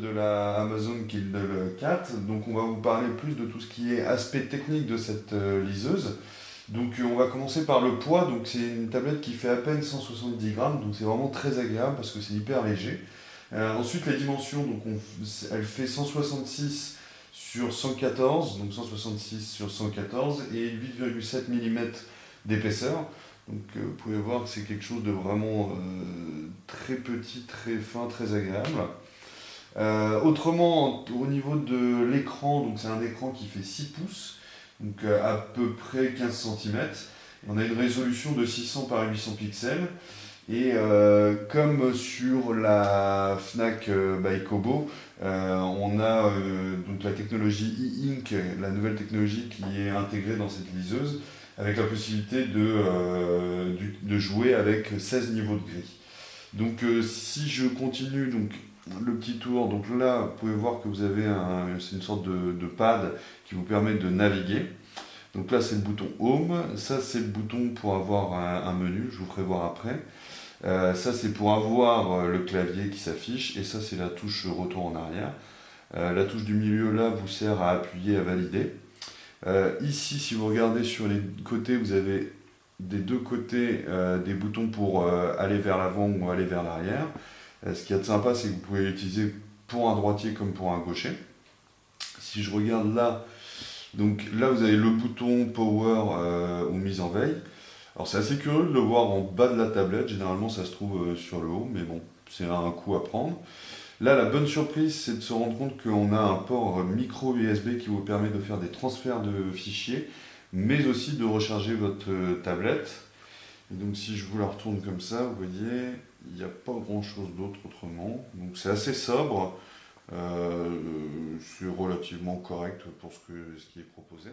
de la Amazon Kindle 4. Donc on va vous parler plus de tout ce qui est aspect technique de cette liseuse. Donc on va commencer par le poids. Donc c'est une tablette qui fait à peine 170 grammes, donc c'est vraiment très agréable parce que c'est hyper léger. Ensuite les dimensions, elle fait 166 sur 114, donc 166 sur 114 et 8,7 mm d'épaisseur. Donc vous pouvez voir que c'est quelque chose de vraiment très petit, très fin, très agréable. Autrement, au niveau de l'écran, donc c'est un écran qui fait 6 pouces, donc à peu près 15 cm. On a une résolution de 600 par 800 pixels. Et comme sur la Fnac by Kobo, on a donc la technologie e-ink, la nouvelle technologie qui est intégrée dans cette liseuse, avec la possibilité de jouer avec 16 niveaux de gris. Donc si je continue donc, le petit tour, donc là vous pouvez voir que vous avez c'est une sorte de pad qui vous permet de naviguer. Donc là c'est le bouton Home, ça c'est le bouton pour avoir un menu, je vous ferai voir après. Ça c'est pour avoir le clavier qui s'affiche et ça c'est la touche retour en arrière. La touche du milieu là vous sert à appuyer, à valider. Ici si vous regardez sur les côtés vous avez des deux côtés des boutons pour aller vers l'avant ou aller vers l'arrière. Ce qui est sympa c'est que vous pouvez l'utiliser pour un droitier comme pour un gaucher. Si je regarde là, donc là vous avez le bouton Power ou mise en veille. Alors c'est assez curieux de le voir en bas de la tablette, généralement ça se trouve sur le haut, mais bon, c'est un coup à prendre. Là, la bonne surprise, c'est de se rendre compte qu'on a un port micro USB qui vous permet de faire des transferts de fichiers, mais aussi de recharger votre tablette. Et donc si je vous la retourne comme ça, vous voyez, il n'y a pas grand chose d'autre autrement. Donc c'est assez sobre, c'est relativement correct pour ce qui est proposé.